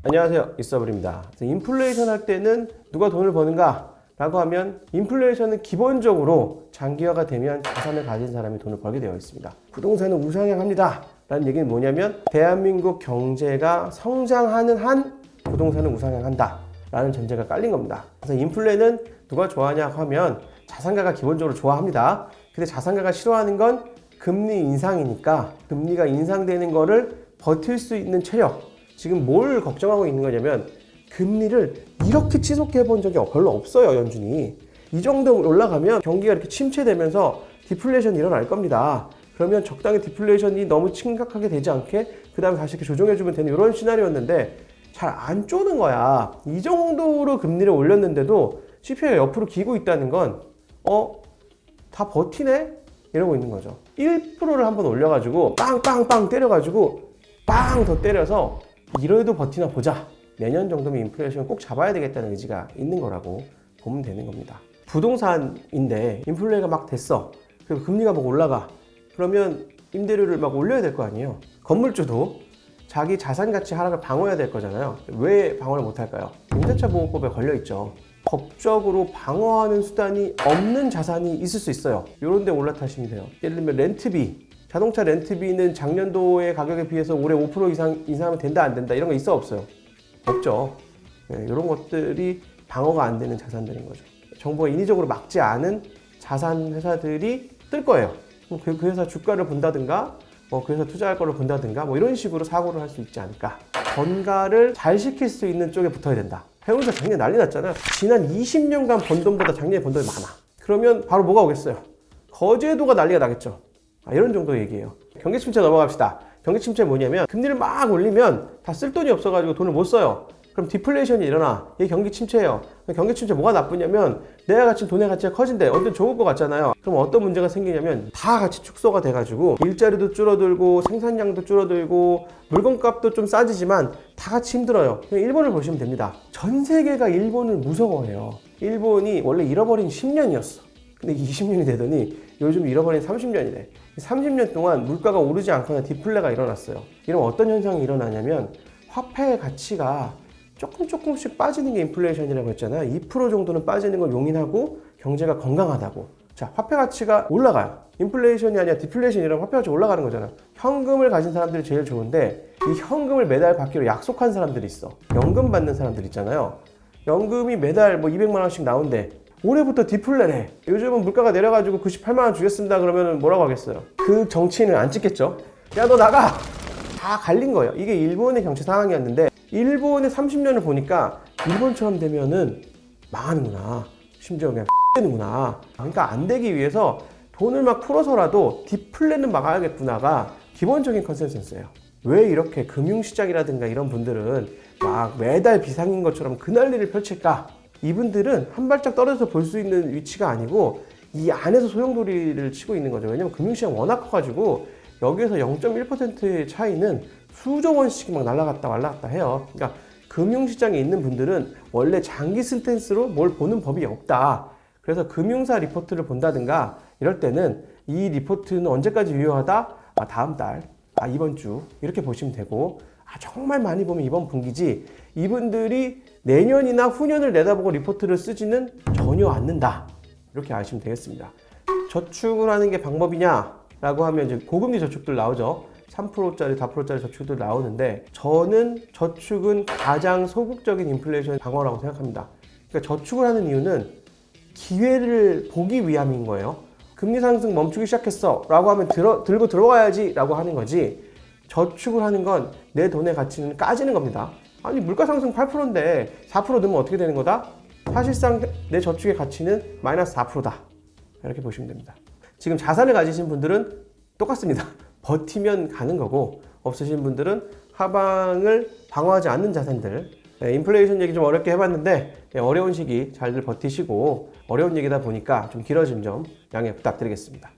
안녕하세요, 이서블입니다. 인플레이션 할 때는 누가 돈을 버는가? 라고 하면 인플레이션은 기본적으로 장기화가 되면 자산을 가진 사람이 돈을 벌게 되어 있습니다. 부동산은 우상향합니다 라는 얘기는 뭐냐면 대한민국 경제가 성장하는 한 부동산은 우상향한다 라는 전제가 깔린 겁니다. 그래서 인플레는 누가 좋아하냐 하면 자산가가 기본적으로 좋아합니다. 근데 자산가가 싫어하는 건 금리 인상이니까 금리가 인상되는 거를 버틸 수 있는 체력, 지금 뭘 걱정하고 있는 거냐면 금리를 이렇게 지속해 본 적이 별로 없어요. 연준이 이 정도 올라가면 경기가 이렇게 침체되면서 디플레이션이 일어날 겁니다. 그러면 적당히 디플레이션이 너무 심각하게 되지 않게 그 다음에 다시 이렇게 조정해주면 되는 이런 시나리오였는데 잘 안 쪼는 거야. 이 정도로 금리를 올렸는데도 CPI가 옆으로 기고 있다는 건 다 버티네? 이러고 있는 거죠. 1%를 한번 올려가지고 빵빵빵 때려가지고 빵 더 때려서 이래도 버티나 보자. 내년 정도면 인플레이션 꼭 잡아야 되겠다는 의지가 있는 거라고 보면 되는 겁니다. 부동산인데 인플레가 막 됐어. 그리고 금리가 막 올라가. 그러면 임대료를 막 올려야 될 거 아니에요. 건물주도 자기 자산 가치 하락을 방어해야 될 거잖아요. 왜 방어를 못 할까요? 임대차 보호법에 걸려 있죠. 법적으로 방어하는 수단이 없는 자산이 있을 수 있어요. 이런 데 올라타시면 돼요. 예를 들면 렌트비. 자동차 렌트비는 작년도의 가격에 비해서 올해 5% 이상 인상하면 된다 안 된다 이런 거 있어 없어요? 없죠. 네, 이런 것들이 방어가 안 되는 자산들인 거죠. 정부가 인위적으로 막지 않은 자산 회사들이 뜰 거예요. 그 회사 주가를 본다든가 그 회사 투자할 거를 본다든가 이런 식으로 사고를 할 수 있지 않을까. 번가를 잘 시킬 수 있는 쪽에 붙어야 된다. 해운사 작년에 난리 났잖아요. 지난 20년간 번 돈보다 작년에 번 돈이 많아. 그러면 바로 뭐가 오겠어요? 거제도가 난리가 나겠죠. 이런 정도 얘기예요. 경기 침체 넘어갑시다. 경기 침체 뭐냐면 금리를 막 올리면 다 쓸 돈이 없어가지고 돈을 못 써요. 그럼 디플레이션이 일어나. 이게 경기 침체예요. 경기 침체 뭐가 나쁘냐면 내가 가진 돈의 가치가 커진대. 어떤 좋을 것 같잖아요. 그럼 어떤 문제가 생기냐면 다 같이 축소가 돼가지고 일자리도 줄어들고 생산량도 줄어들고 물건값도 좀 싸지지만 다 같이 힘들어요. 그냥 일본을 보시면 됩니다. 전 세계가 일본을 무서워해요. 일본이 원래 잃어버린 10년이었어. 근데 20년이 되더니 요즘 잃어버린 30년이래. 30년 동안 물가가 오르지 않거나 디플레가 일어났어요. 이러면 어떤 현상이 일어나냐면 화폐의 가치가 조금씩 빠지는 게 인플레이션이라고 했잖아요. 2% 정도는 빠지는 걸 용인하고 경제가 건강하다고. 자, 화폐 가치가 올라가요. 인플레이션이 아니라 디플레이션이라면 화폐 가치가 올라가는 거잖아요. 현금을 가진 사람들이 제일 좋은데 이 현금을 매달 받기로 약속한 사람들이 있어. 연금 받는 사람들 있잖아요. 연금이 매달 200만 원씩 나온대. 올해부터 디플레래. 요즘은 물가가 내려가지고 98만 원 주겠습니다. 그러면 뭐라고 하겠어요? 그 정치인은 안 찍겠죠? 야, 너 나가! 다 갈린 거예요. 이게 일본의 경제 상황이었는데 일본의 30년을 보니까 일본처럼 되면은 망하는구나. 심지어 그냥 되는구나. 그러니까 안 되기 위해서 돈을 막 풀어서라도 디플레는 막아야겠구나가 기본적인 컨센서스예요. 왜 이렇게 금융시장이라든가 이런 분들은 막 매달 비상인 것처럼 그 난리를 펼칠까? 이분들은 한 발짝 떨어져서 볼 수 있는 위치가 아니고 이 안에서 소용돌이를 치고 있는 거죠. 왜냐면 금융시장 워낙 커가지고 여기에서 0.1%의 차이는 수조 원씩 막 날아갔다 말라갔다 해요. 그러니까 금융시장에 있는 분들은 원래 장기 스탠스로 뭘 보는 법이 없다. 그래서 금융사 리포트를 본다든가 이럴 때는 이 리포트는 언제까지 유효하다? 다음 달, 이번 주 이렇게 보시면 되고 정말 많이 보면 이번 분기지 이분들이 내년이나 후년을 내다보고 리포트를 쓰지는 전혀 않는다. 이렇게 아시면 되겠습니다. 저축을 하는 게 방법이냐? 라고 하면 이제 고금리 저축들 나오죠. 3%짜리, 4%짜리 저축들 나오는데 저는 저축은 가장 소극적인 인플레이션 방어라고 생각합니다. 그러니까 저축을 하는 이유는 기회를 보기 위함인 거예요. 금리 상승 멈추기 시작했어 라고 하면 들고 들어가야지 라고 하는 거지 저축을 하는 건 내 돈의 가치는 까지는 겁니다. 아니 물가 상승 8%인데 4% 넣으면 어떻게 되는 거다? 사실상 내 저축의 가치는 마이너스 4%다. 이렇게 보시면 됩니다. 지금 자산을 가지신 분들은 똑같습니다. 버티면 가는 거고 없으신 분들은 하방을 방어하지 않는 자산들. 인플레이션 얘기 좀 어렵게 해봤는데 어려운 시기 잘들 버티시고 어려운 얘기다 보니까 좀 길어진 점 양해 부탁드리겠습니다.